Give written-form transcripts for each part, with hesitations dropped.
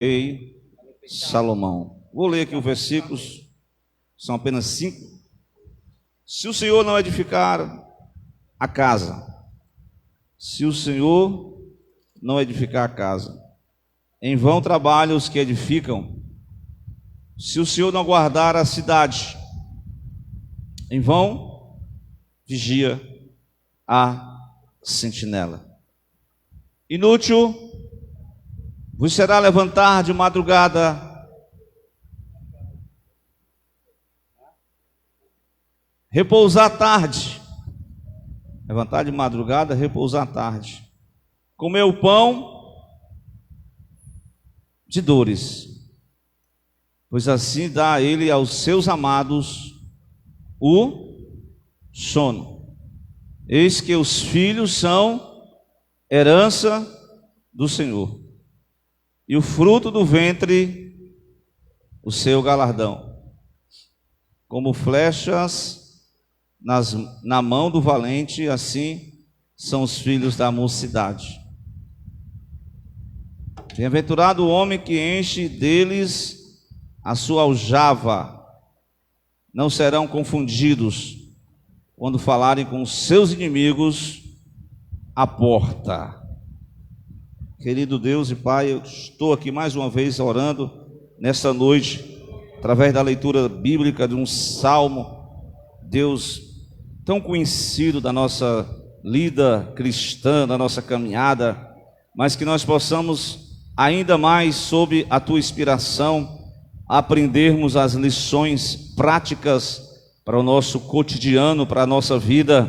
Rei Salomão. Vou ler aqui os versículos, são apenas 5. Se o Senhor não edificar a casa, se o Senhor não edificar a casa, em vão trabalham os que edificam. Se o Senhor não guardar a cidade, em vão vigia a sentinela. Inútil vos será levantar de madrugada, repousar tarde, levantar de madrugada, repousar tarde, comer o pão de dores, pois assim dá ele aos seus amados o sono. Eis que os filhos são herança do Senhor, e o fruto do ventre o seu galardão. Como flechas na mão do valente, assim são os filhos da mocidade. Bem-aventurado o homem que enche deles a sua aljava, não serão confundidos quando falarem com os seus inimigos à porta. Querido Deus e Pai, eu estou aqui mais uma vez orando nesta noite, através da leitura bíblica de um salmo, Deus, tão conhecido da nossa lida cristã, da nossa caminhada, mas que nós possamos ainda mais, sob a Tua inspiração, aprendermos as lições práticas para o nosso cotidiano, para a nossa vida,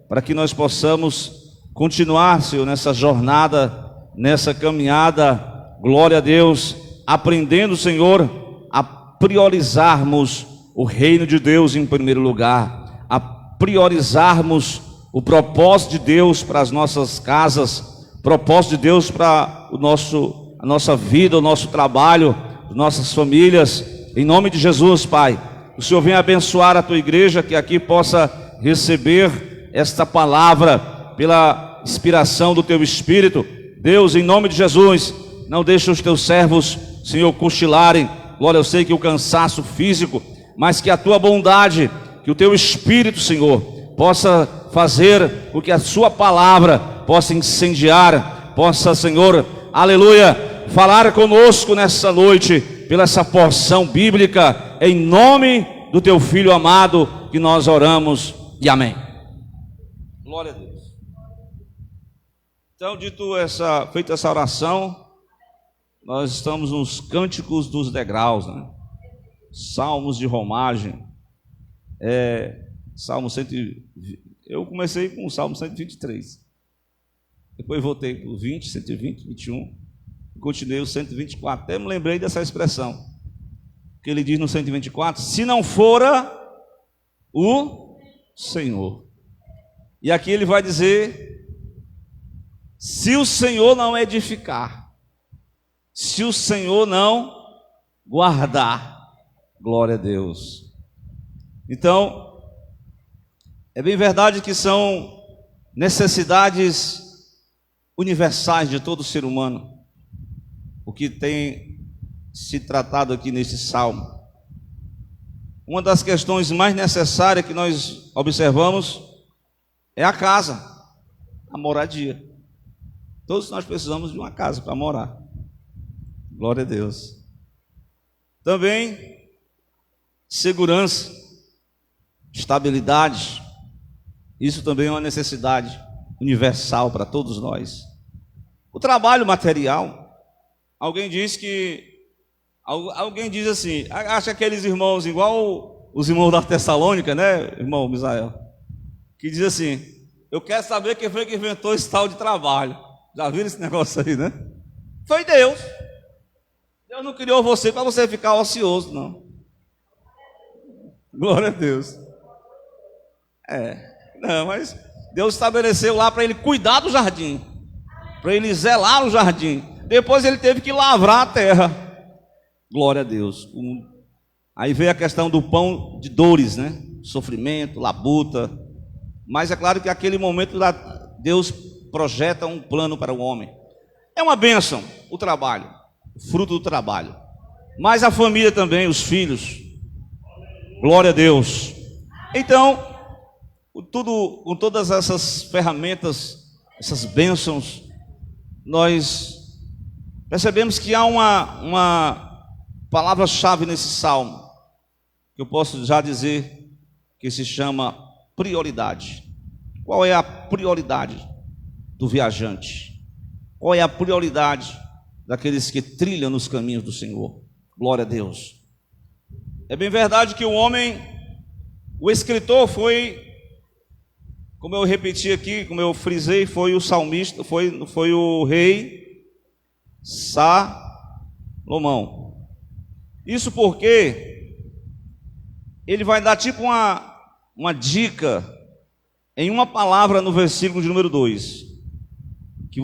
para que nós possamos continuar, Senhor, nessa jornada, nessa caminhada, glória a Deus, aprendendo, Senhor, a priorizarmos o reino de Deus em primeiro lugar, a priorizarmos o propósito de Deus para as nossas casas, propósito de Deus para a nossa vida, o nosso trabalho, nossas famílias, em nome de Jesus, Pai. O Senhor venha abençoar a Tua igreja, que aqui possa receber esta palavra pela inspiração do Teu Espírito. Deus, em nome de Jesus, não deixe os Teus servos, Senhor, cochilarem. Glória, eu sei que o cansaço físico, mas que a Tua bondade, que o Teu Espírito, Senhor, possa fazer com que a Sua palavra possa incendiar, possa, Senhor, aleluia, falar conosco nessa noite, pela essa porção bíblica, em nome do Teu Filho amado, que nós oramos, e amém. Glória a Deus. Então, feita essa oração, nós estamos nos cânticos dos degraus, né? Salmos de romagem, Salmo 120, eu comecei com o Salmo 123, depois voltei para o 20, 120, 21, continuei o 124, até me lembrei dessa expressão, que ele diz no 124, se não fora o Senhor, e aqui ele vai dizer, se o Senhor não edificar, se o Senhor não guardar, glória a Deus. Então, é bem verdade que são necessidades universais de todo ser humano, o que tem se tratado aqui nesse salmo. Uma das questões mais necessárias que nós observamos é a casa, a moradia. Todos nós precisamos de uma casa para morar. Glória a Deus. Também segurança, estabilidade. Isso também é uma necessidade universal para todos nós. O trabalho material. Alguém diz assim, acha aqueles irmãos igual os irmãos da Tessalônica, né, irmão Misael? Que diz assim, eu quero saber quem foi que inventou esse tal de trabalho. Já viram esse negócio aí, né? Foi Deus. Deus não criou você para você ficar ocioso, não. Glória a Deus. Não, mas Deus estabeleceu lá para ele cuidar do jardim, para ele zelar o jardim. Depois ele teve que lavrar a terra. Glória a Deus. Aí veio a questão do pão de dores, né? Sofrimento, labuta. Mas é claro que aquele momento Deus projeta um plano para o homem. É uma bênção o trabalho. fruto do trabalho. Mas a família também, os filhos. Glória a Deus. Então, com todas essas ferramentas, essas bênçãos, nós percebemos que há uma palavra-chave nesse salmo, que eu posso já dizer que se chama prioridade. Qual é a prioridade do viajante? Qual é a prioridade daqueles que trilham nos caminhos do Senhor? Glória a Deus. É bem verdade que o escritor foi, como eu repeti aqui, como eu frisei, foi o salmista, foi o rei Salomão. Isso porque ele vai dar tipo uma dica em uma palavra no versículo de número 2, que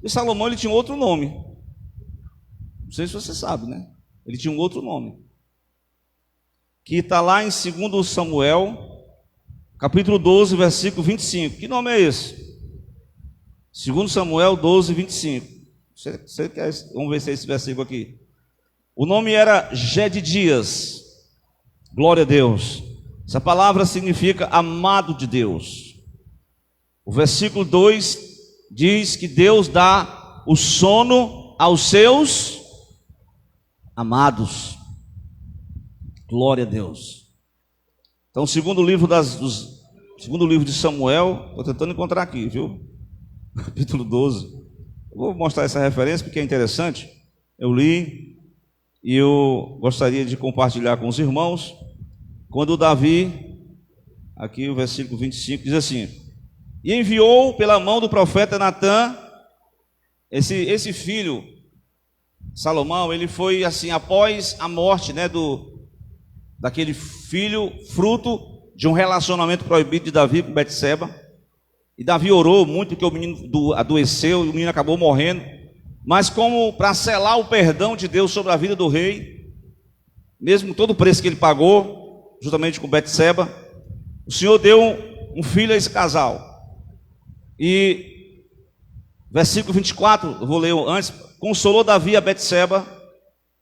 e Salomão, ele tinha outro nome. Não sei se você sabe, né? Ele tinha um outro nome, que está lá em 2 Samuel, capítulo 12, versículo 25. Que nome é esse? 2 Samuel 12, 25. Vamos ver se é esse versículo aqui. O nome era Jedidias. Glória a Deus. Essa palavra significa amado de Deus. O versículo 2 diz que Deus dá o sono aos seus amados. Glória a Deus. Então, segundo livro de Samuel, estou tentando encontrar aqui, viu? Capítulo 12. Eu vou mostrar essa referência porque é interessante. Eu li e eu gostaria de compartilhar com os irmãos. Quando Davi, aqui o versículo 25, diz assim: e enviou pela mão do profeta Natã, esse filho, Salomão, ele foi assim, após a morte, né, daquele filho, fruto de um relacionamento proibido de Davi com Betseba. E Davi orou muito porque o menino adoeceu e o menino acabou morrendo. Mas como para selar o perdão de Deus sobre a vida do rei, mesmo todo o preço que ele pagou, juntamente com Betseba, o Senhor deu um filho a esse casal. E versículo 24, eu vou ler antes: consolou Davi a Betseba,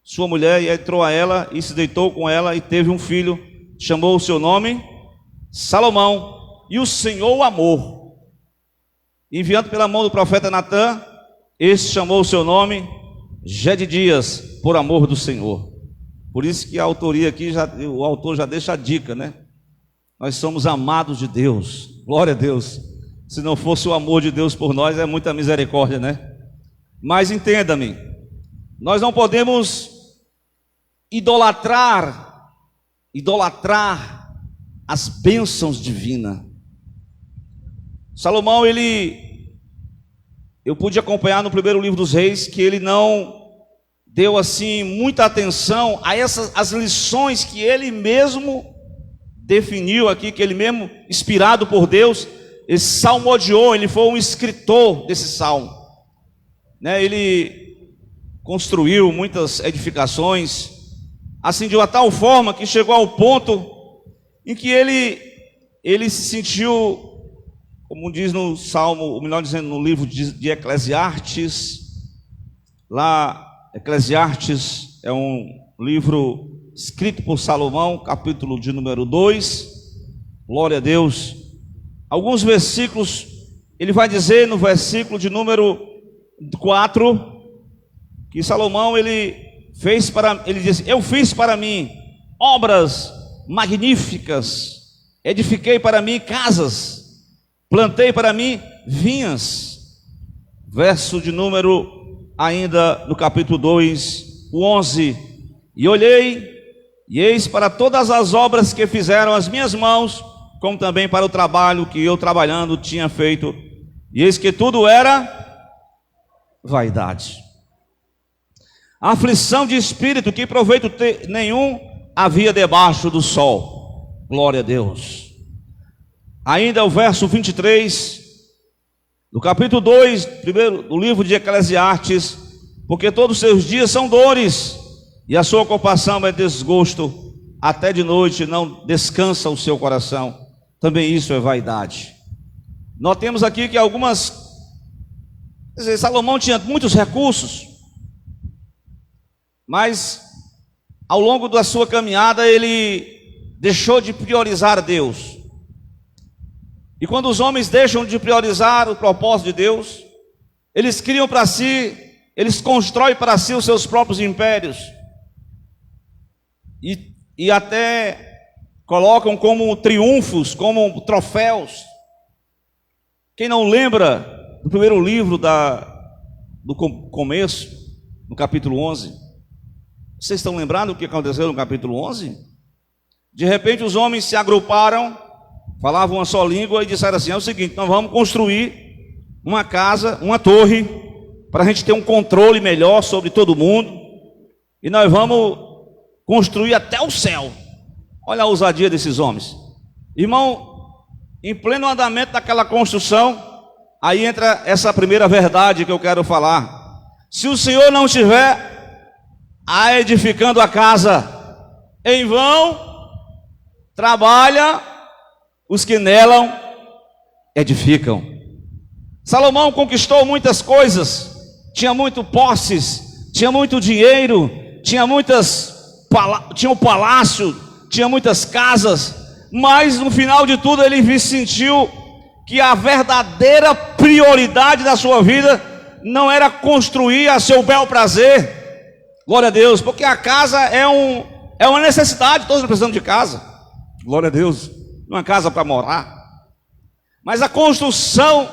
sua mulher, e entrou a ela e se deitou com ela e teve um filho, chamou o seu nome Salomão, e o Senhor o amou. Enviando pela mão do profeta Natã, este chamou o seu nome Jedidias, por amor do Senhor. Por isso que a autoria aqui, o autor já deixa a dica, né? Nós somos amados de Deus, glória a Deus. Se não fosse o amor de Deus por nós, é muita misericórdia, né? Mas entenda-me, nós não podemos idolatrar as bênçãos divinas. Salomão, eu pude acompanhar no primeiro livro dos reis, que ele não deu assim muita atenção a as lições que ele mesmo definiu aqui, que ele mesmo, inspirado por Deus, ele salmodiou, ele foi um escritor desse salmo, né? Ele construiu muitas edificações, assim de uma tal forma que chegou ao ponto em que ele se sentiu, como diz no Salmo, ou melhor dizendo, no livro de Eclesiastes, lá, Eclesiastes é um livro escrito por Salomão, capítulo de número 2, glória a Deus. Alguns versículos, ele vai dizer no versículo de número 4, que Salomão, ele disse: eu fiz para mim obras magníficas, edifiquei para mim casas, plantei para mim vinhas. Verso de número, ainda no capítulo 2, o 11: e olhei, e eis para todas as obras que fizeram as minhas mãos, como também para o trabalho que eu trabalhando tinha feito, e eis que tudo era vaidade, aflição de espírito, que proveito nenhum havia debaixo do sol. Glória a Deus. Ainda o verso 23 do capítulo 2, primeiro do livro de Eclesiastes: porque todos os seus dias são dores, e a sua compaixão é desgosto, até de noite não descansa o seu coração. Também isso é vaidade. Nós temos aqui que Salomão tinha muitos recursos, mas ao longo da sua caminhada ele deixou de priorizar Deus. E quando os homens deixam de priorizar o propósito de Deus, eles criam para si, eles constroem para si os seus próprios impérios. E até colocam como triunfos, como troféus. Quem não lembra do primeiro livro do começo, no capítulo 11? Vocês estão lembrando o que aconteceu no capítulo 11? De repente os homens se agruparam, falavam uma só língua e disseram assim: é o seguinte, nós vamos construir uma casa, uma torre, para a gente ter um controle melhor sobre todo mundo, e nós vamos construir até o céu. Olha a ousadia desses homens. Irmão, em pleno andamento daquela construção, aí entra essa primeira verdade que eu quero falar. Se o Senhor não estiver edificando a casa, em vão trabalha os que nela edificam. Salomão conquistou muitas coisas, tinha muito posses, tinha muito dinheiro, tinha um palácio, tinha muitas casas, mas no final de tudo ele sentiu que a verdadeira prioridade da sua vida não era construir a seu bel prazer. Glória a Deus, porque a casa é uma necessidade, todos precisamos de casa. Glória a Deus, uma casa para morar. Mas a construção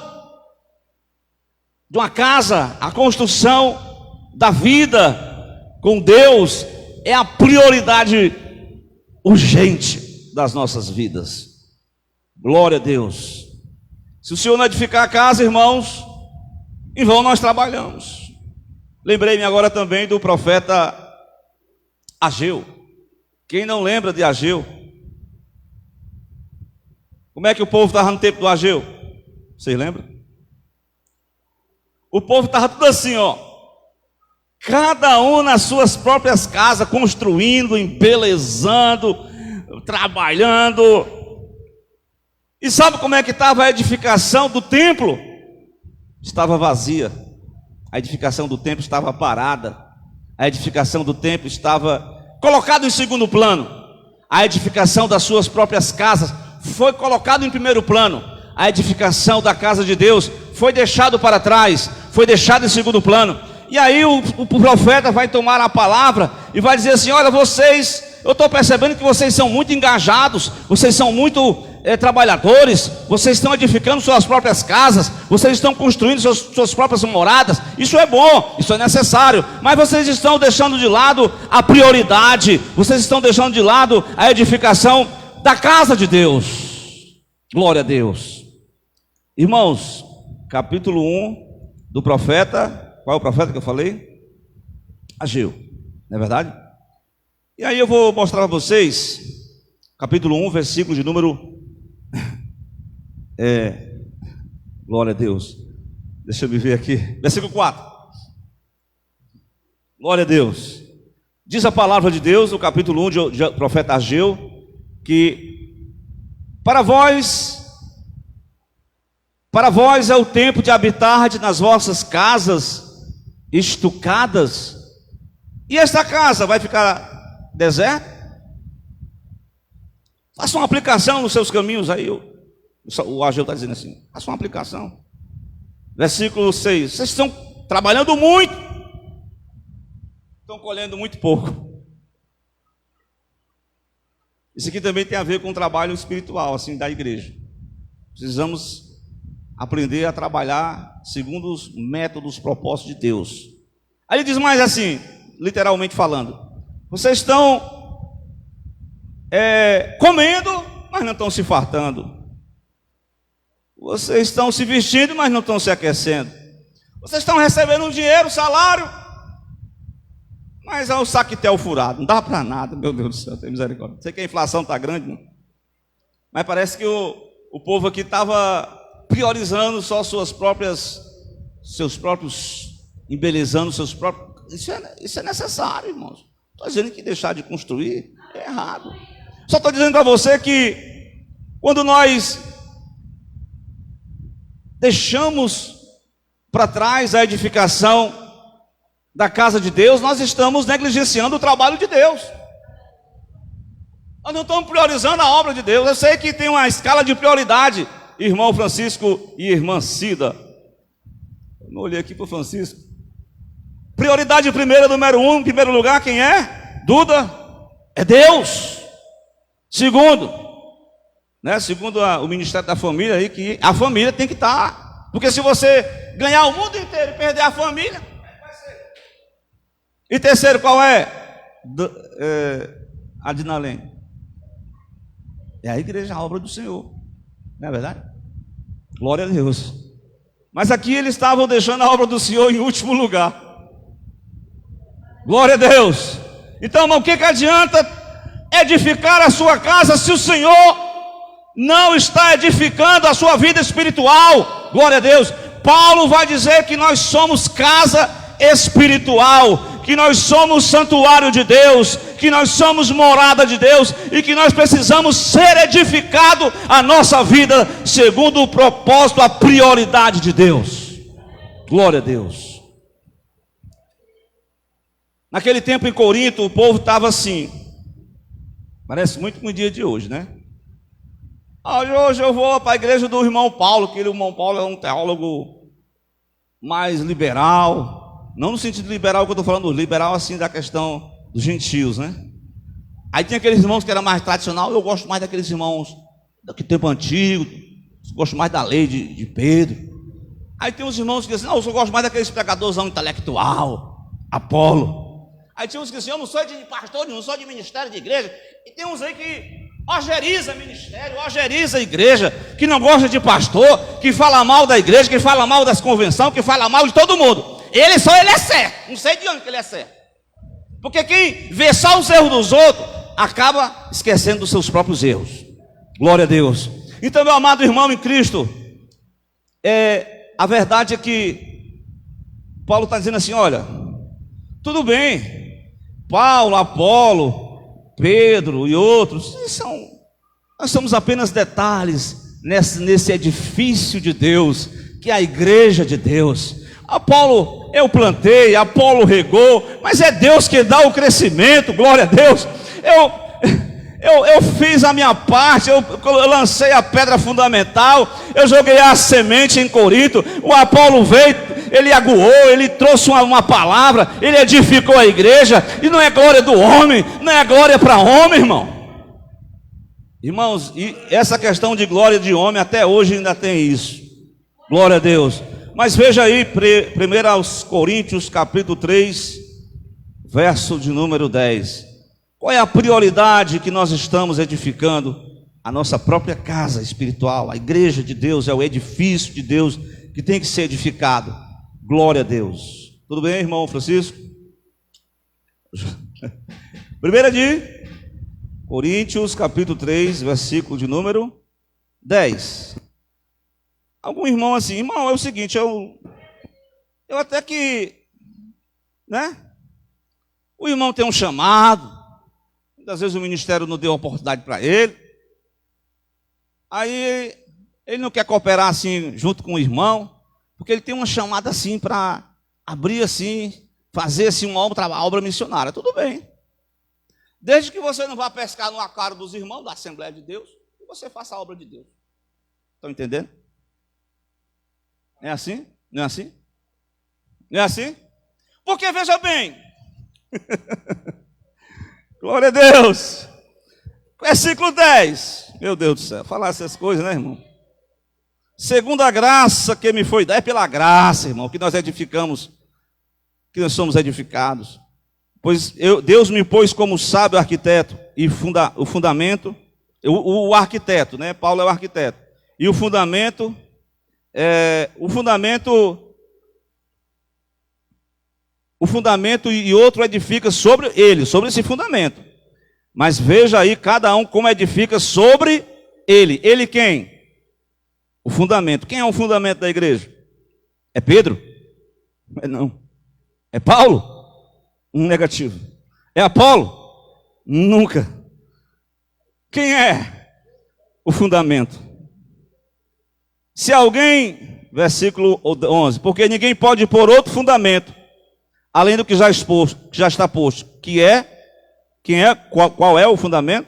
de uma casa, a construção da vida com Deus é a prioridade urgente das nossas vidas. Glória a Deus. Se o Senhor não edificar a casa, irmãos, em vão nós trabalhamos. Lembrei-me agora também do profeta Ageu. Quem não lembra de Ageu? Como é que o povo estava no tempo do Ageu? Vocês lembram? O povo estava tudo assim, ó, cada um nas suas próprias casas, construindo, embelezando, trabalhando. E sabe como é que estava a edificação do templo? Estava vazia. A edificação do templo estava parada. A edificação do templo estava colocada em segundo plano. A edificação das suas próprias casas foi colocada em primeiro plano. A edificação da casa de Deus foi deixado para trás, foi deixado em segundo plano. E aí o profeta vai tomar a palavra e vai dizer assim: olha, vocês, eu estou percebendo que vocês são muito engajados, vocês são muito trabalhadores, vocês estão edificando suas próprias casas, vocês estão construindo suas próprias moradas. Isso é bom, isso é necessário, mas vocês estão deixando de lado a prioridade, vocês estão deixando de lado a edificação da casa de Deus. Glória a Deus. Irmãos, capítulo 1 do profeta. Qual é o profeta que eu falei? Ageu, não é verdade? E aí eu vou mostrar a vocês, capítulo 1, versículo de número... glória a Deus. Deixa eu me ver aqui. Versículo 4. Glória a Deus. Diz a palavra de Deus, no capítulo 1 de profeta Ageu, que para vós é o tempo de habitar nas vossas casas estucadas, e esta casa vai ficar deserta? Faça uma aplicação nos seus caminhos aí. O Ageu está dizendo assim: faça uma aplicação. Versículo 6: vocês estão trabalhando muito, estão colhendo muito pouco. Isso aqui também tem a ver com o trabalho espiritual, assim, da igreja. Precisamos aprender a trabalhar segundo os métodos, os propósitos de Deus. Aí ele diz mais assim, literalmente falando: vocês estão comendo, mas não estão se fartando. Vocês estão se vestindo, mas não estão se aquecendo. Vocês estão recebendo um dinheiro, salário, mas é um saquetel furado, não dá para nada. Meu Deus do céu, tem misericórdia. Sei que a inflação está grande, não? Mas parece que o povo aqui estava priorizando só seus próprios, embelezando seus próprios. Isso é necessário, irmãos. Estou dizendo que deixar de construir é errado. Só estou dizendo para você que quando nós deixamos para trás a edificação da casa de Deus, nós estamos negligenciando o trabalho de Deus. Nós não estamos priorizando a obra de Deus. Eu sei que tem uma escala de prioridade, irmão Francisco e irmã Cida. Eu não olhei aqui para o Francisco. Prioridade primeira, número 1, em primeiro lugar, quem é? Duda? É Deus. Segundo, né? Segundo o Ministério da Família aí, que a família tem que estar. Porque se você ganhar o mundo inteiro e perder a família, vai ser. E terceiro, qual é? Adinalém. É a igreja, a obra do Senhor. Não é verdade? Glória a Deus. Mas aqui eles estavam deixando a obra do Senhor em último lugar. Glória a Deus. Então, irmão, o que adianta edificar a sua casa se o Senhor não está edificando a sua vida espiritual? Glória a Deus. Paulo vai dizer que nós somos casa espiritual, que nós somos santuário de Deus, que nós somos morada de Deus e que nós precisamos ser edificado a nossa vida segundo o propósito, a prioridade de Deus. Glória a Deus. Naquele tempo em Corinto, o povo estava assim, parece muito com o dia de hoje, né? Hoje eu vou para a igreja do irmão Paulo, que o irmão Paulo é um teólogo mais liberal, não no sentido liberal que eu estou falando, liberal assim da questão dos gentios, né? Aí tinha aqueles irmãos que eram mais tradicional. Eu gosto mais daqueles irmãos do tempo antigo, gosto mais da lei de Pedro. Aí tem uns irmãos que dizem, não, eu só gosto mais daqueles pregadorzão intelectual, Apolo. Aí tinha uns que dizem, eu não sou de pastor, não sou de ministério de igreja. E tem uns aí que ojeriza ministério, ojeriza igreja, que não gosta de pastor, que fala mal da igreja, que fala mal das convenções, que fala mal de todo mundo. Ele é certo, não sei de onde que ele é certo. Porque quem vê só os erros dos outros, acaba esquecendo dos seus próprios erros. Glória a Deus. Então, meu amado irmão em Cristo, a verdade é que Paulo está dizendo assim, olha, tudo bem, Paulo, Apolo, Pedro e outros, nós somos apenas detalhes nesse edifício de Deus, que é a igreja de Deus. Apolo eu plantei, Apolo regou, mas é Deus que dá o crescimento, glória a Deus. Eu fiz a minha parte, eu lancei a pedra fundamental, eu joguei a semente em Corinto, o Apolo veio, ele aguou, ele trouxe uma palavra, ele edificou a igreja, e não é glória do homem, não é glória para homem, irmão. Irmãos, e essa questão de glória de homem, até hoje ainda tem isso, glória a Deus. Mas veja aí, 1 aos Coríntios, capítulo 3, verso de número 10. Qual é a prioridade que nós estamos edificando? A nossa própria casa espiritual, a igreja de Deus, é o edifício de Deus que tem que ser edificado. Glória a Deus. Tudo bem, irmão Francisco? 1 de Coríntios, capítulo 3, versículo de número 10. Algum irmão assim, irmão, é o seguinte, eu até que, né? O irmão tem um chamado, muitas vezes o ministério não deu oportunidade para ele, aí ele não quer cooperar assim junto com o irmão, porque ele tem uma chamada assim para abrir assim, fazer assim uma obra missionária. Tudo bem, desde que você não vá pescar no aquário dos irmãos da Assembleia de Deus, e você faça a obra de Deus. Estão entendendo? É assim? Não é assim? Não é assim? Porque veja bem, glória a Deus, versículo 10, meu Deus do céu, falar essas coisas, né, irmão? Segundo a graça que me foi dada, é pela graça, irmão, que nós edificamos, que nós somos edificados. Pois Deus me pôs como sábio arquiteto e o fundamento, o arquiteto, né? Paulo é o arquiteto. E o fundamento e outro edifica sobre ele, sobre esse fundamento. Mas veja aí cada um como edifica sobre ele. Ele quem? O fundamento. Quem é o fundamento da igreja? É Pedro? Não. É Paulo? Um negativo. É Apolo? Nunca. Quem é o fundamento? Se alguém, versículo 11, porque ninguém pode pôr outro fundamento além do que já exposto, que já está posto, qual é o fundamento?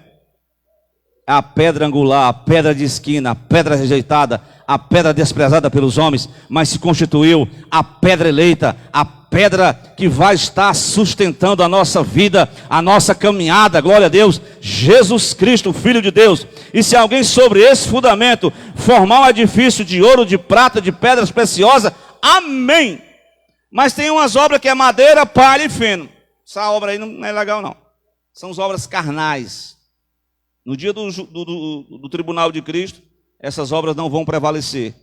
A pedra angular, a pedra de esquina, a pedra rejeitada, a pedra desprezada pelos homens, mas se constituiu a pedra eleita, a pedra que vai estar sustentando a nossa vida, a nossa caminhada, glória a Deus, Jesus Cristo, Filho de Deus. E se alguém sobre esse fundamento formar um edifício de ouro, de prata, de pedras preciosas, amém. Mas tem umas obras que é madeira, palha e feno. Essa obra aí não é legal não. São as obras carnais. No dia do tribunal de Cristo, essas obras não vão prevalecer.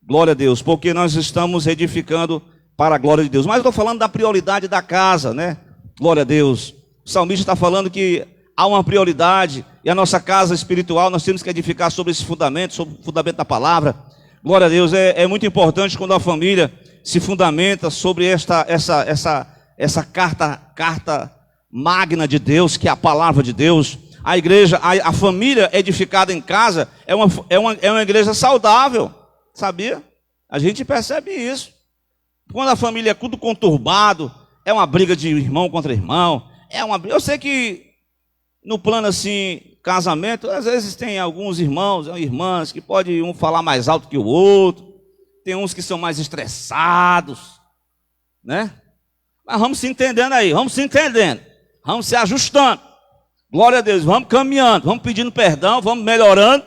Glória a Deus, porque nós estamos edificando para a glória de Deus. Mas eu estou falando da prioridade da casa, né? Glória a Deus. O salmista está falando que há uma prioridade, e a nossa casa espiritual nós temos que edificar sobre esse fundamento, sobre o fundamento da palavra. Glória a Deus, é muito importante quando a família se fundamenta sobre essa carta magna de Deus, que é a palavra de Deus. A igreja, a família edificada em casa é uma igreja saudável, sabia? A gente percebe isso. Quando a família é tudo conturbado, é uma briga de irmão contra irmão, eu sei que no plano assim, casamento, às vezes tem alguns irmãos e irmãs que podem um falar mais alto que o outro, tem uns que são mais estressados, né? Mas vamos se entendendo aí, vamos se ajustando. Glória a Deus, vamos caminhando, vamos pedindo perdão, vamos melhorando.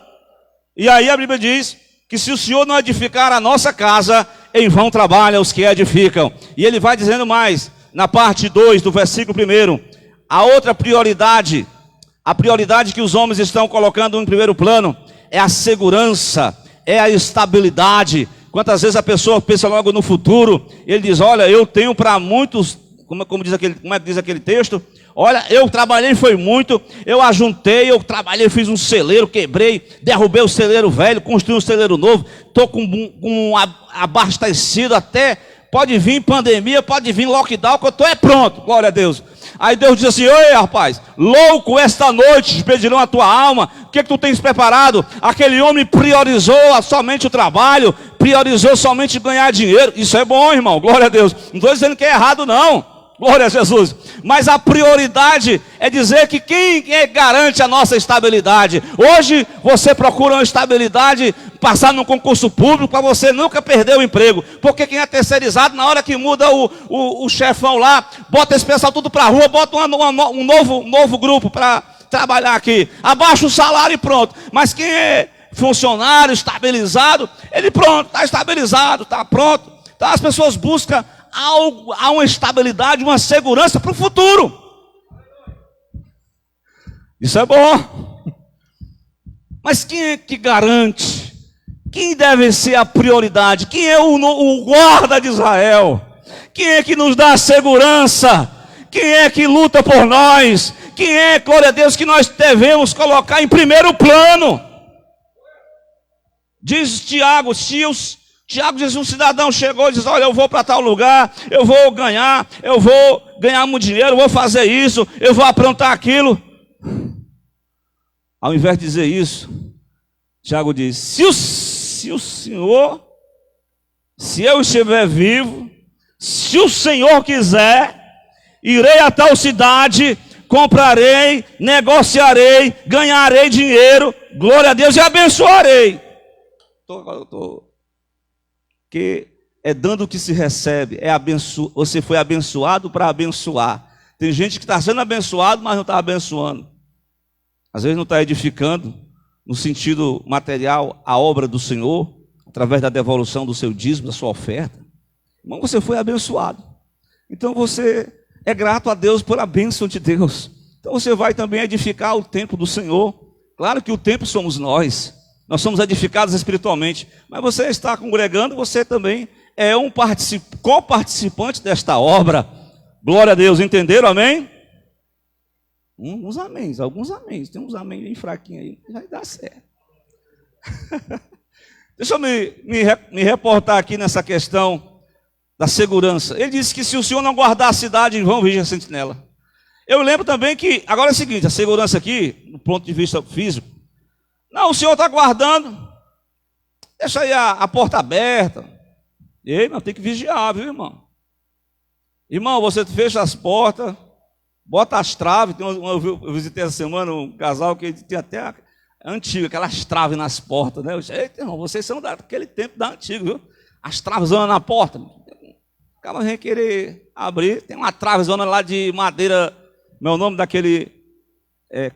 E aí a Bíblia diz que se o Senhor não edificar a nossa casa, em vão trabalham os que edificam. E ele vai dizendo mais, na parte 2 do versículo 1, a outra prioridade, a prioridade que os homens estão colocando em primeiro plano, é a segurança, é a estabilidade. Quantas vezes a pessoa pensa logo no futuro, ele diz, olha, eu tenho para muitos, como é que diz aquele texto? Olha, eu trabalhei, foi muito, eu ajuntei, eu trabalhei, fiz um celeiro, quebrei, derrubei o celeiro velho, construí um celeiro novo, estou com um abastecido até, pode vir pandemia, pode vir lockdown, que eu estou pronto, glória a Deus. Aí Deus diz assim, oi rapaz, louco, esta noite despedirão a tua alma, o que tu tens preparado? Aquele homem priorizou somente o trabalho, priorizou somente ganhar dinheiro, isso é bom, irmão, glória a Deus, não estou dizendo que é errado não. Glória a Jesus. Mas a prioridade é dizer que quem garante a nossa estabilidade? Hoje você procura uma estabilidade, passar num concurso público para você nunca perder o emprego. Porque quem é terceirizado, na hora que muda o chefão lá, bota esse pessoal tudo para a rua, bota um novo grupo para trabalhar aqui. Abaixa o salário e pronto. Mas quem é funcionário, estabilizado, ele pronto, está estabilizado, está pronto. Então as pessoas buscam há uma estabilidade, uma segurança para o futuro. Isso é bom. Mas quem é que garante? Quem deve ser a prioridade? Quem é o guarda de Israel? Quem é que nos dá a segurança? Quem é que luta por nós? Quem é, glória a Deus, que nós devemos colocar em primeiro plano? Diz Tiago, Tiago diz, um cidadão chegou e diz, olha, eu vou para tal lugar, eu vou ganhar muito dinheiro, eu vou fazer isso, eu vou aprontar aquilo. Ao invés de dizer isso, Tiago diz, se o Senhor, se eu estiver vivo, se o Senhor quiser, irei a tal cidade, comprarei, negociarei, ganharei dinheiro, glória a Deus, e abençoarei. Que é dando o que se recebe, você foi abençoado para abençoar. Tem gente que está sendo abençoado, mas não está abençoando. Às vezes não está edificando, no sentido material, a obra do Senhor, através da devolução do seu dízimo, da sua oferta. Irmão, você foi abençoado. Então você é grato a Deus pela bênção de Deus. Então você vai também edificar o templo do Senhor. Claro que o templo somos nós. Nós somos edificados espiritualmente, mas você está congregando, você também é um co-participante desta obra. Glória a Deus, entenderam? Amém? Uns amém, alguns amém. Tem uns amém bem fraquinhos aí, mas vai dar certo. Deixa eu me reportar aqui nessa questão da segurança. Ele disse que se o Senhor não guardar a cidade, em vão vigia a sentinela. Eu lembro também que, agora é o seguinte, a segurança aqui, do ponto de vista físico, não, o Senhor está guardando, deixa aí a porta aberta. Ei, mas tem que vigiar, viu, irmão? Irmão, você fecha as portas, bota as traves. Eu visitei essa semana um casal que tinha até antigo, aquelas traves nas portas, né? Eu disse, eita, irmão, vocês são daquele tempo da antiga, viu? As travezona na porta. Acaba vem querer abrir. Tem uma travezona lá de madeira, meu nome daquele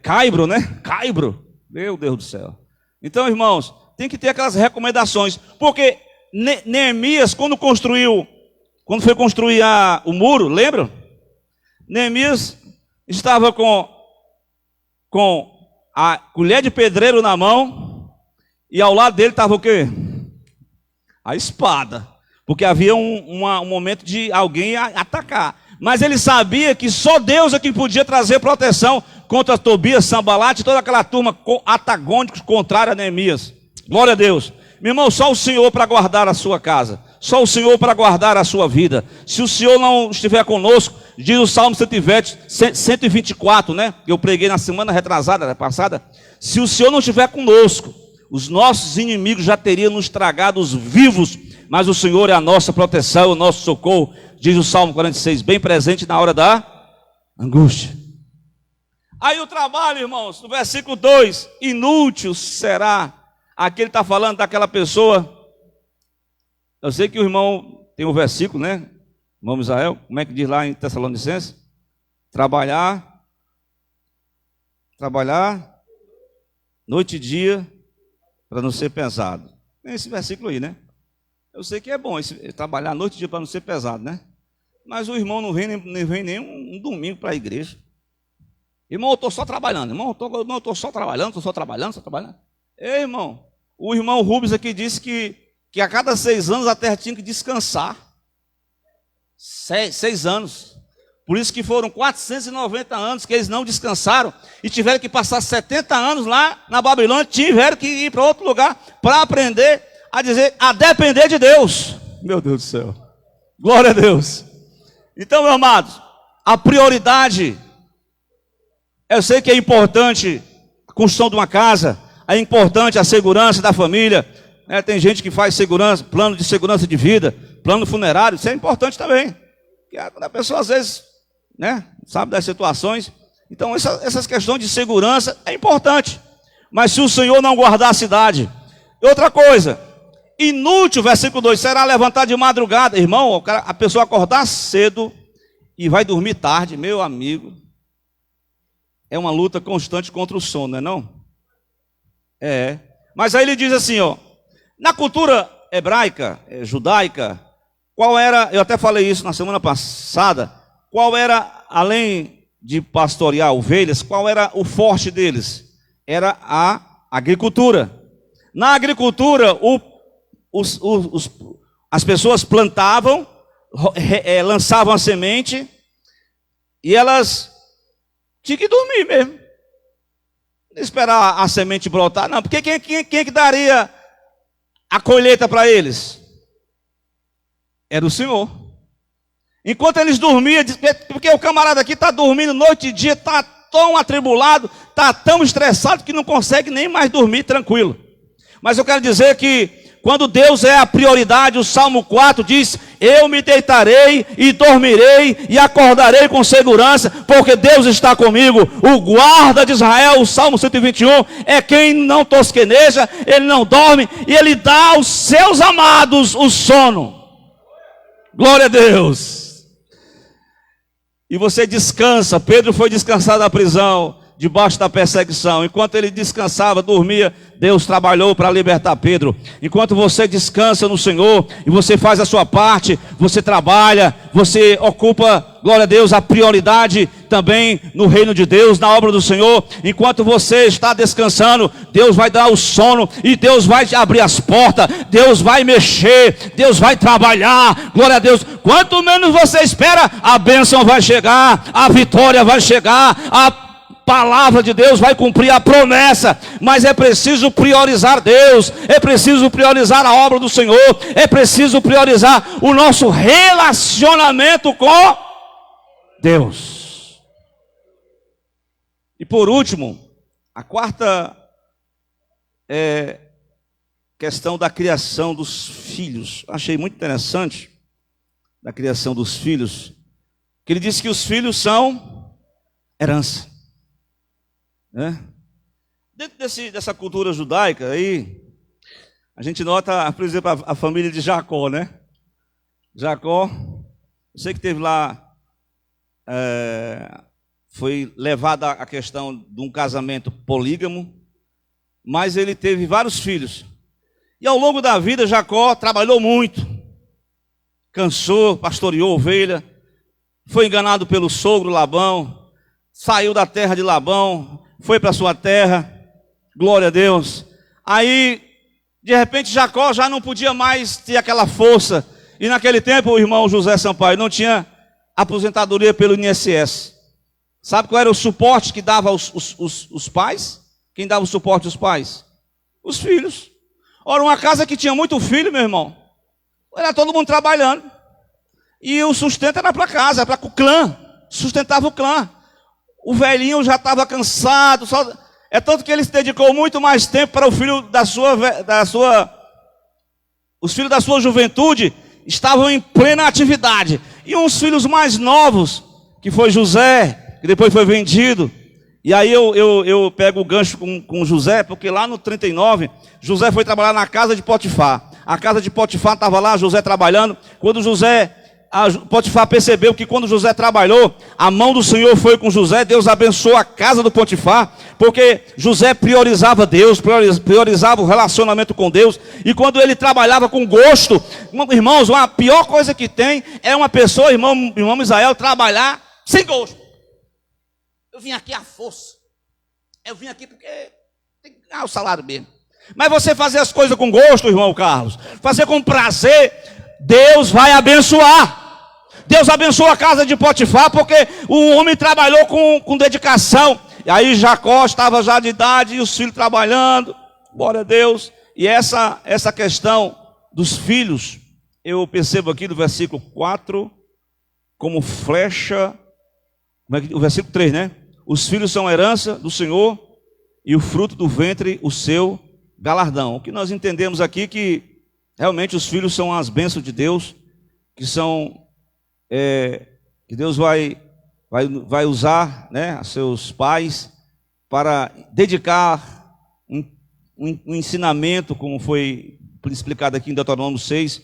caibro, né? Caibro. Meu Deus do céu. Então, irmãos, tem que ter aquelas recomendações. Porque Neemias, quando foi construir o muro, lembram? Neemias estava com a colher de pedreiro na mão, e ao lado dele estava o quê? A espada, porque havia um momento de alguém atacar. Mas ele sabia que só Deus é que podia trazer proteção contra Tobias, Sanbalate e toda aquela turma antagônica contrária a Neemias. Glória a Deus. Meu irmão, só o Senhor para guardar a sua casa, só o Senhor para guardar a sua vida. Se o Senhor não estiver conosco, diz o Salmo 124, né? Eu preguei na semana retrasada, passada. Se o Senhor não estiver conosco, os nossos inimigos já teriam nos tragado os vivos, mas o Senhor é a nossa proteção, o nosso socorro, diz o Salmo 46, bem presente na hora da angústia. Aí o trabalho, irmãos, no versículo 2, inútil será. Aqui ele está falando daquela pessoa. Eu sei que o irmão tem um versículo, né? Irmão Israel, como é que diz lá em Tessalonicenses? Trabalhar noite e dia, para não ser pesado. Tem esse versículo aí, né? Eu sei que é bom trabalhar noite e dia para não ser pesado, né? Mas o irmão não vem nem um domingo para a igreja. Irmão, eu estou só trabalhando. Irmão, eu estou só trabalhando. Ei, irmão, o irmão Rubens aqui disse que a cada 6 anos a terra tinha que descansar. 6 anos. Por isso que foram 490 anos que eles não descansaram e tiveram que passar 70 anos lá na Babilônia, tiveram que ir para outro lugar para aprender a depender de Deus. Meu Deus do céu. Glória a Deus. Então, meus amados, a prioridade, eu sei que é importante a construção de uma casa, é importante a segurança da família, né? Tem gente que faz segurança, plano de segurança de vida, plano funerário, isso é importante também. Porque a pessoa às vezes, né, sabe das situações. Então essas questões de segurança é importante. Mas se o Senhor não guardar a cidade, outra coisa, inútil, versículo 2, será levantar de madrugada. Irmão, a pessoa acordar cedo e vai dormir tarde, meu amigo, é uma luta constante contra o sono, não é não? É. Mas aí ele diz assim, ó, na cultura hebraica, judaica, qual era, eu até falei isso na semana passada, qual era, além de pastorear ovelhas, qual era o forte deles? Era a agricultura. Na agricultura, as pessoas plantavam, lançavam a semente, e elas tinham que dormir mesmo. Não esperar a semente brotar, não, porque quem que daria a colheita para eles? Era o Senhor. Enquanto eles dormiam, porque o camarada aqui está dormindo noite e dia, está tão atribulado, está tão estressado que não consegue nem mais dormir tranquilo. Mas eu quero dizer que quando Deus é a prioridade, o Salmo 4 diz, eu me deitarei e dormirei e acordarei com segurança, porque Deus está comigo. O guarda de Israel, o Salmo 121, é quem não tosqueneja, ele não dorme, e ele dá aos seus amados o sono. Glória a Deus. E você descansa. Pedro foi descansar da prisão, debaixo da perseguição. Enquanto ele descansava, dormia, Deus trabalhou para libertar Pedro. Enquanto você descansa no Senhor e você faz a sua parte, você trabalha, você ocupa, glória a Deus, a prioridade também no reino de Deus, na obra do Senhor. Enquanto você está descansando, Deus vai dar o sono e Deus vai abrir as portas, Deus vai mexer, Deus vai trabalhar, glória a Deus. Quanto menos você espera, a bênção vai chegar, a vitória vai chegar, a palavra de Deus vai cumprir a promessa. Mas é preciso priorizar Deus, é preciso priorizar a obra do Senhor, é preciso priorizar o nosso relacionamento com Deus. E por último, a quarta questão da criação dos filhos. Achei muito interessante da criação dos filhos. que ele disse que os filhos são herança, né? Dentro dessa cultura judaica aí, a gente nota, por exemplo, a família de Jacó, né? Jacó, eu sei que teve lá, foi levada a questão de um casamento polígamo, mas ele teve vários filhos. E ao longo da vida, Jacó trabalhou muito, cansou, pastoreou ovelha, foi enganado pelo sogro Labão, saiu da terra de Labão, foi para sua terra, glória a Deus. Aí, de repente, Jacó já não podia mais ter aquela força. E naquele tempo, o irmão José Sampaio não tinha aposentadoria pelo INSS. Sabe qual era o suporte que dava os pais? Quem dava o suporte aos pais? Os filhos. Ora, uma casa que tinha muito filho, meu irmão, era todo mundo trabalhando. E o sustento era para casa, era para o clã. Sustentava o clã. O velhinho já estava cansado. É tanto que ele se dedicou muito mais tempo para o filho os filhos da sua juventude estavam em plena atividade. E uns filhos mais novos, que foi José, que depois foi vendido. E aí eu pego o gancho com José, porque lá no 39, José foi trabalhar na casa de Potifar. A casa de Potifar estava lá, José trabalhando. Quando Potifar percebeu que quando José trabalhou, a mão do Senhor foi com José, Deus abençoou a casa do Potifar, porque José priorizava Deus, priorizava o relacionamento com Deus, e quando ele trabalhava com gosto, irmãos, a pior coisa que tem é uma pessoa, irmão Misael, trabalhar sem gosto. Eu vim aqui à força, eu vim aqui porque tem que ganhar o salário mesmo. Mas você fazer as coisas com gosto, irmão Carlos, fazer com prazer, Deus vai abençoar. Deus abençoou a casa de Potifar, porque o homem trabalhou com dedicação. E aí Jacó estava já de idade, e os filhos trabalhando, glória a Deus. E essa questão dos filhos, eu percebo aqui no versículo 4, como flecha, o versículo 3, né? Os filhos são herança do Senhor, e o fruto do ventre, o seu galardão. O que nós entendemos aqui que realmente os filhos são as bênçãos de Deus, que são que Deus vai usar, né, a seus pais para dedicar um ensinamento, como foi explicado aqui em Deuteronômio 6.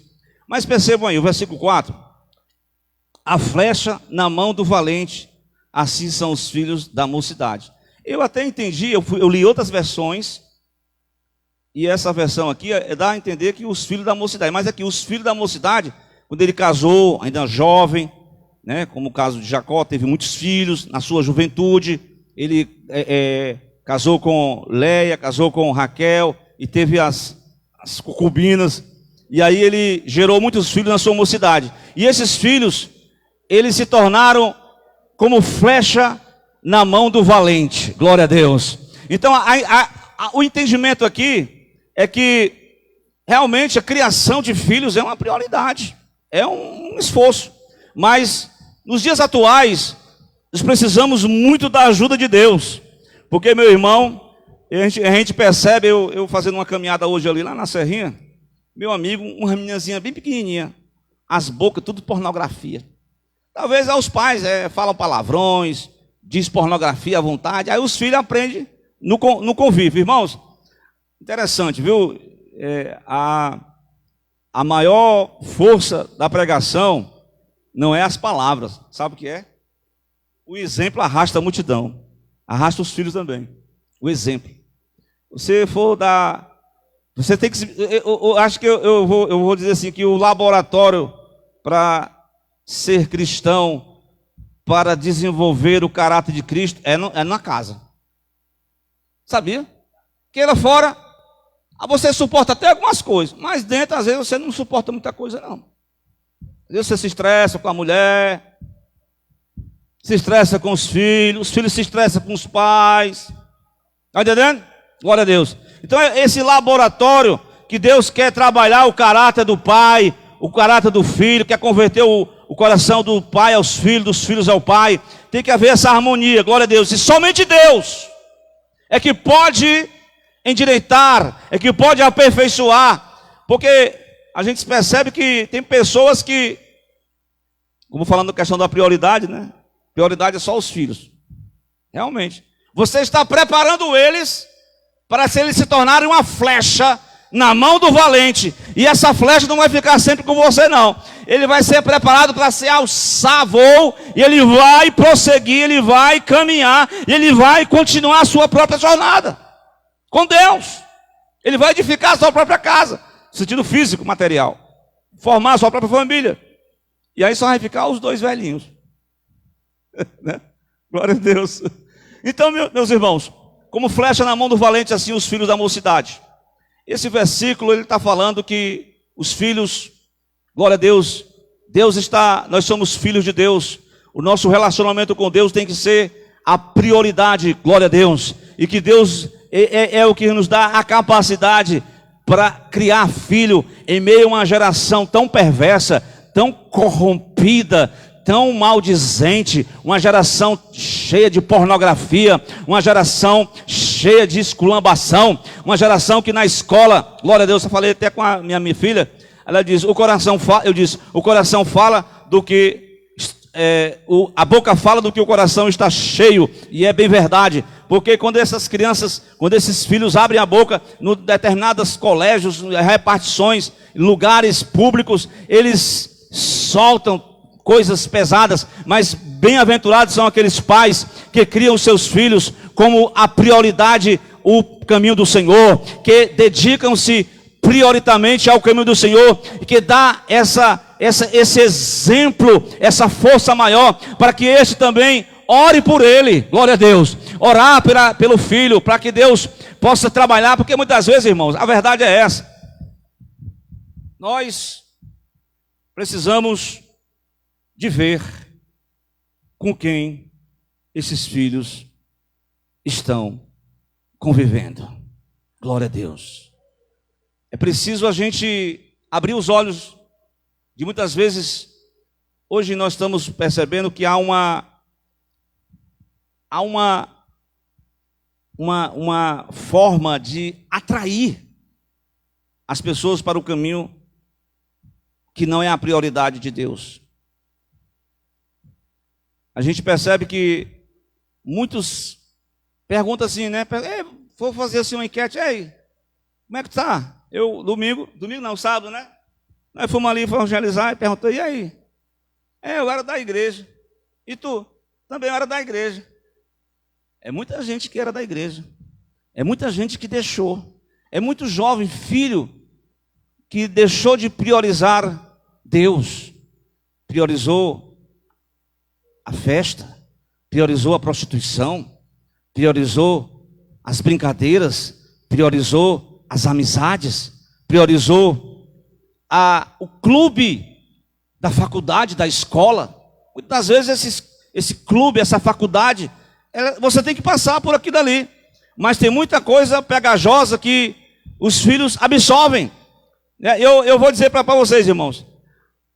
Mas percebam aí, o versículo 4. A flecha na mão do valente, assim são os filhos da mocidade. Eu até entendi, eu li outras versões, e essa versão aqui dá a entender que os filhos da mocidade, mas aqui os filhos da mocidade, quando ele casou, ainda jovem, né, como o caso de Jacó, teve muitos filhos na sua juventude, ele casou com Leia, casou com Raquel, e teve as concubinas, e aí ele gerou muitos filhos na sua mocidade, e esses filhos, eles se tornaram como flecha na mão do valente, glória a Deus. Então o entendimento aqui é que realmente a criação de filhos é uma prioridade, é um esforço, mas nos dias atuais nós precisamos muito da ajuda de Deus, porque, meu irmão, a gente percebe, eu fazendo uma caminhada hoje ali lá na Serrinha, meu amigo, uma meninazinha bem pequenininha, as bocas tudo pornografia. Talvez aos pais falam palavrões, diz pornografia à vontade, aí os filhos aprendem no convívio. Irmãos, interessante, viu? A maior força da pregação não é as palavras, sabe o que é? O exemplo arrasta a multidão, arrasta os filhos também. O exemplo. Você tem que, eu acho que eu vou dizer assim, que o laboratório para ser cristão, para desenvolver o caráter de Cristo, é na casa. Sabia? Que lá fora, você suporta até algumas coisas, mas dentro, às vezes, você não suporta muita coisa, não. Às vezes você se estressa com a mulher, se estressa com os filhos se estressam com os pais. Está entendendo? Glória a Deus. Então, é esse laboratório que Deus quer trabalhar o caráter do pai, o caráter do filho, quer converter o coração do pai aos filhos, dos filhos ao pai. Tem que haver essa harmonia, glória a Deus. E somente Deus é que pode endireitar, é que pode aperfeiçoar, porque a gente percebe que tem pessoas que Como falando da questão da prioridade, né? Prioridade é só os filhos. Realmente. Você está preparando eles para se eles se tornarem uma flecha na mão do valente. E essa flecha não vai ficar sempre com você, não. Ele vai ser preparado para ser alçar voo, e ele vai prosseguir, ele vai caminhar, e ele vai continuar a sua própria jornada com Deus. Ele vai edificar a sua própria casa, no sentido físico, material. Formar a sua própria família. E aí só vai ficar os dois velhinhos. Né? Glória a Deus. Então, meus irmãos, como flecha na mão do valente, assim os filhos da mocidade. Esse versículo, ele está falando que os filhos, glória a Deus, nós somos filhos de Deus. O nosso relacionamento com Deus tem que ser a prioridade, glória a Deus. E que Deus é o que nos dá a capacidade para criar filho em meio a uma geração tão perversa, tão corrompida, tão maldizente, uma geração cheia de pornografia, uma geração cheia de esculambação, uma geração que na escola, glória a Deus, eu falei até com a minha filha, ela diz, o coração fala do que, a boca fala do que o coração está cheio, e é bem verdade, porque quando esses filhos abrem a boca, em determinados colégios, repartições, lugares públicos, eles soltam coisas pesadas, mas bem-aventurados são aqueles pais que criam seus filhos como a prioridade, o caminho do Senhor, que dedicam-se prioritariamente ao caminho do Senhor, e que dá esse exemplo, essa força maior, para que este também ore por ele, glória a Deus, orar pelo filho, para que Deus possa trabalhar, porque muitas vezes, irmãos, a verdade é essa, nós precisamos de ver com quem esses filhos estão convivendo. Glória a Deus. É preciso a gente abrir os olhos. De muitas vezes, hoje nós estamos percebendo que há uma forma de atrair as pessoas para o caminho que não é a prioridade de Deus. A gente percebe que muitos perguntam assim, né? Vou fazer assim uma enquete, ei, como é que tá? Domingo não, sábado, né? Nós fomos ali evangelizar e perguntei, e aí? Eu era da igreja. E tu? Também era da igreja. É muita gente que era da igreja. É muita gente que deixou. É muito jovem, filho, que deixou de priorizar Deus. Priorizou a festa, priorizou a prostituição, priorizou as brincadeiras, priorizou as amizades, priorizou o clube da faculdade, da escola. Muitas vezes esse clube, essa faculdade, você tem que passar por aqui dali, mas tem muita coisa pegajosa que os filhos absorvem. Eu vou dizer para vocês, irmãos,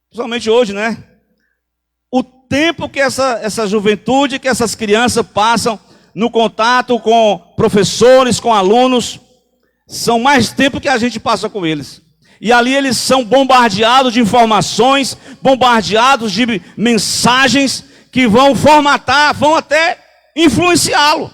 principalmente hoje, né? O tempo que essa juventude, que essas crianças passam no contato com professores, com alunos, são mais tempo que a gente passa com eles. E ali eles são bombardeados de informações, bombardeados de mensagens que vão formatar, vão até influenciá-lo.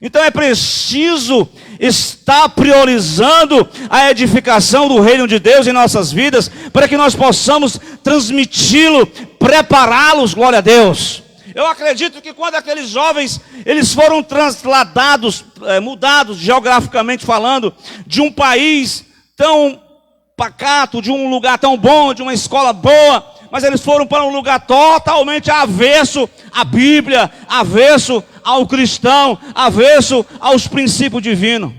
Então é preciso estar priorizando a edificação do reino de Deus em nossas vidas, para que nós possamos transmiti-lo, prepará-los, glória a Deus. Eu acredito que quando aqueles jovens, eles foram transladados, mudados geograficamente falando, de um país tão pacato, de um lugar tão bom, de uma escola boa, mas eles foram para um lugar totalmente avesso à Bíblia, avesso ao cristão, avesso aos princípios divinos.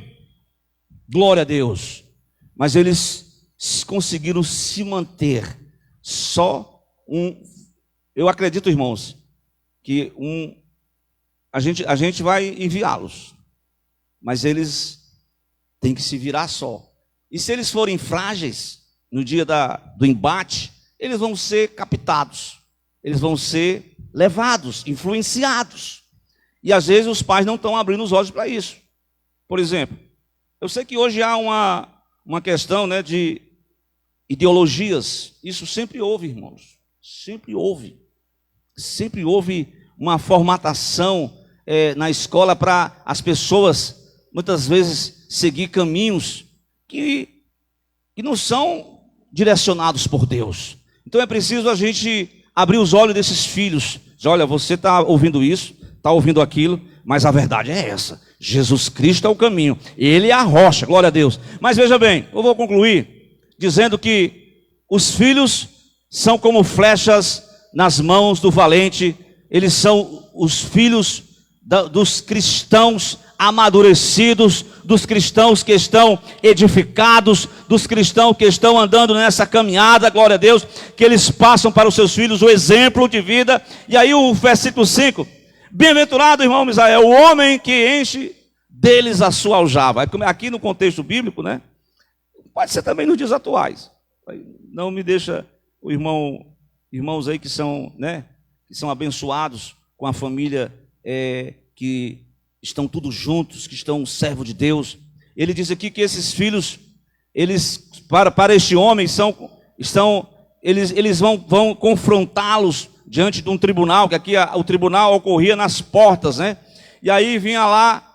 Glória a Deus. Mas eles conseguiram se manter eu acredito, irmãos, que a gente vai enviá-los, mas eles têm que se virar só. E se eles forem frágeis no dia do embate, eles vão ser captados, eles vão ser levados, influenciados. E às vezes os pais não estão abrindo os olhos para isso. Por exemplo, eu sei que hoje há uma questão, né, de ideologias. Isso sempre houve, irmãos. Sempre houve. Sempre houve uma formatação na escola para as pessoas, muitas vezes, seguir caminhos que não são direcionados por Deus. Então é preciso a gente abrir os olhos desses filhos. Diz, olha, você está ouvindo isso, está ouvindo aquilo, mas a verdade é essa. Jesus Cristo é o caminho, Ele é a rocha, glória a Deus. Mas veja bem, eu vou concluir dizendo que os filhos são como flechas nas mãos do valente. Eles são os filhos dos cristãos amadurecidos, dos cristãos que estão edificados, dos cristãos que estão andando nessa caminhada, glória a Deus, que eles passam para os seus filhos o exemplo de vida. E aí o versículo 5, bem-aventurado, irmão Misael, o homem que enche deles a sua aljava. Aqui no contexto bíblico, né? Pode ser também nos dias atuais. Não me deixa irmãos aí que são, né, que são abençoados com a família, que estão todos juntos, que estão servo de Deus. Ele diz aqui que esses filhos, eles para este homem eles vão confrontá-los diante de um tribunal, que aqui o tribunal ocorria nas portas, né? E aí vinha lá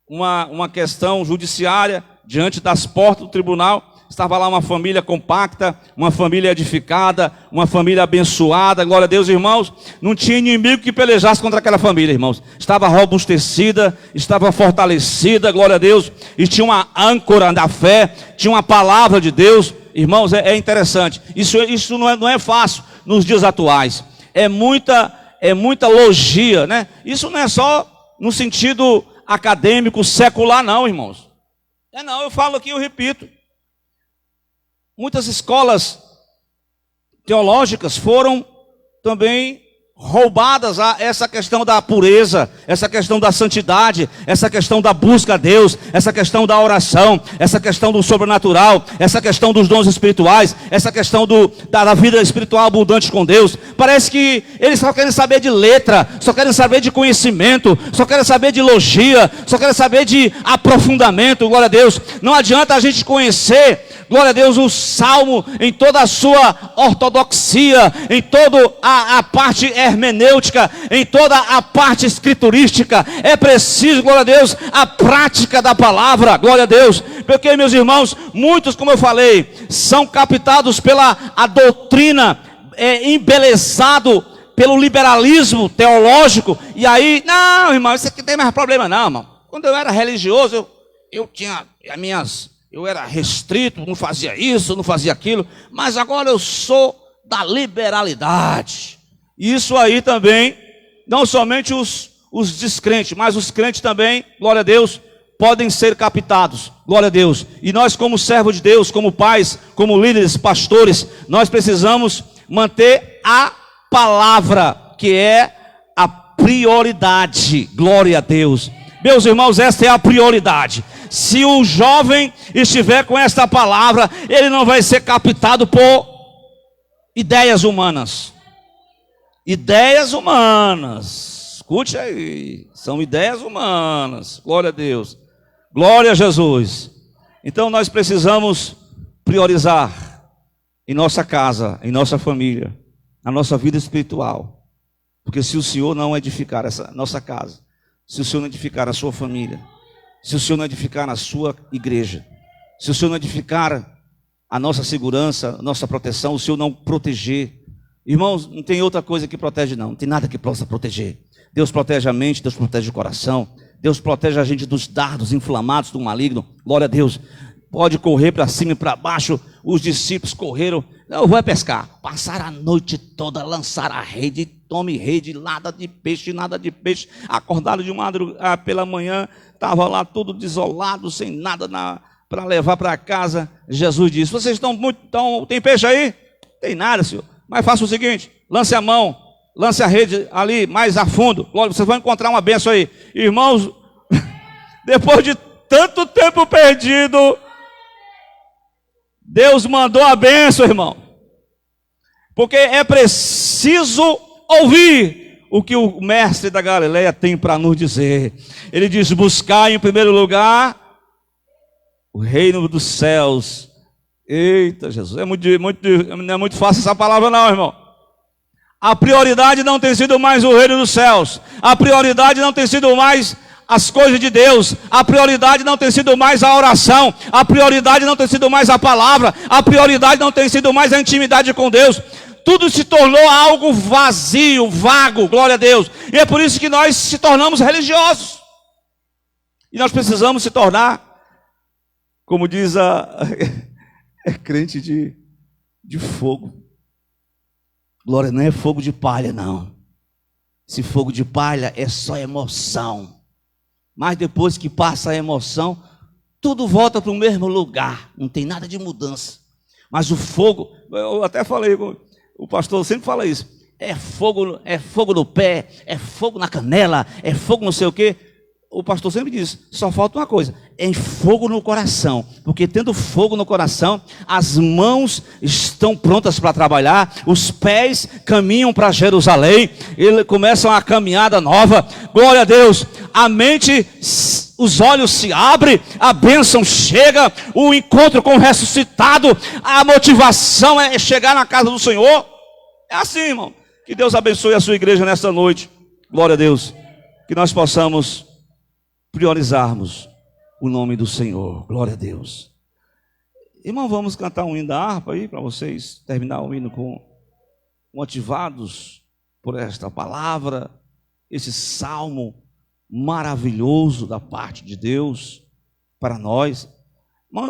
uma questão judiciária diante das portas do tribunal. Estava lá uma família compacta, uma família edificada, uma família abençoada, glória a Deus, irmãos. Não tinha inimigo que pelejasse contra aquela família, irmãos. Estava robustecida, estava fortalecida, glória a Deus. E tinha uma âncora da fé, tinha uma palavra de Deus. Irmãos, é interessante. Isso não é fácil nos dias atuais. É muita logia, né? Isso não é só no sentido acadêmico, secular, não, irmãos. Não, eu falo aqui, eu repito. Muitas escolas teológicas foram também roubadas a essa questão da pureza, essa questão da santidade, essa questão da busca a Deus, essa questão da oração, essa questão do sobrenatural, essa questão dos dons espirituais, essa questão da vida espiritual abundante com Deus. Parece que eles só querem saber de letra, só querem saber de conhecimento, só querem saber de elogia, só querem saber de aprofundamento, glória a Deus. Não adianta a gente conhecer, glória a Deus, o Salmo em toda a sua ortodoxia, em toda a parte hermenêutica, em toda a parte escriturística. É preciso, glória a Deus, a prática da palavra, glória a Deus. Porque, meus irmãos, muitos, como eu falei, são captados pela a doutrina, embelezado pelo liberalismo teológico. E aí, não, irmão, isso aqui tem mais problema não, irmão. Quando eu era religioso, eu tinha as minhas... Eu era restrito, não fazia isso, não fazia aquilo, mas agora eu sou da liberalidade. Isso aí também, não somente os descrentes, mas os crentes também, glória a Deus, podem ser captados, glória a Deus. E nós, como servos de Deus, como pais, como líderes, pastores, nós precisamos manter a palavra, que é a prioridade, glória a Deus. Meus irmãos, essa é a prioridade. Se o jovem estiver com esta palavra, ele não vai ser captado por ideias humanas. Ideias humanas. Escute aí. São ideias humanas. Glória a Deus. Glória a Jesus. Então nós precisamos priorizar em nossa casa, em nossa família, na nossa vida espiritual. Porque se o Senhor não edificar essa nossa casa, se o Senhor não edificar a sua família, se o Senhor não edificar a sua igreja, se o Senhor não edificar a nossa segurança, a nossa proteção, o Senhor não proteger, irmãos, não tem outra coisa que protege não tem nada que possa proteger. Deus protege a mente, Deus protege o coração, Deus protege a gente dos dardos inflamados do maligno, glória a Deus. Pode correr para cima e para baixo. Os discípulos correram, não vou pescar, passaram a noite toda, lançaram a rede, tome rede, nada de peixe, acordaram de madrugada, pela manhã, estava lá tudo desolado, sem nada para levar para casa. Jesus disse, vocês tem peixe aí? Tem nada, Senhor, mas faça o seguinte, lance a mão, lance a rede ali, mais a fundo, vocês vão encontrar uma bênção aí. Irmãos, depois de tanto tempo perdido, Deus mandou a bênção, irmão. Porque é preciso ouvir o que o mestre da Galileia tem para nos dizer. Ele diz, buscar em primeiro lugar o reino dos céus. Eita, Jesus, não é muito fácil essa palavra não, irmão. A prioridade não tem sido mais o reino dos céus. A prioridade não tem sido mais as coisas de Deus. A prioridade não tem sido mais a oração. A prioridade não tem sido mais a palavra. A prioridade não tem sido mais a intimidade com Deus. Tudo se tornou algo vazio, vago, glória a Deus. E é por isso que nós se tornamos religiosos. E nós precisamos se tornar, como diz crente de fogo. Glória, não é fogo de palha, não. Esse fogo de palha é só emoção. Mas depois que passa a emoção, tudo volta para o mesmo lugar. Não tem nada de mudança. Mas o fogo, eu até falei, o pastor sempre fala isso. É fogo no pé, é fogo na canela, é fogo não sei o quê. O pastor sempre diz, só falta uma coisa, é fogo no coração, porque tendo fogo no coração, as mãos estão prontas para trabalhar, os pés caminham para Jerusalém, eles começam a caminhada nova, glória a Deus, a mente, os olhos se abrem, a bênção chega, o encontro com o ressuscitado, a motivação é chegar na casa do Senhor, é assim, irmão, que Deus abençoe a sua igreja nesta noite, glória a Deus, que nós possamos priorizarmos o nome do Senhor, glória a Deus. Irmão, vamos cantar um hino da harpa aí, para vocês terminar o hino com motivados por esta palavra, esse salmo maravilhoso da parte de Deus para nós.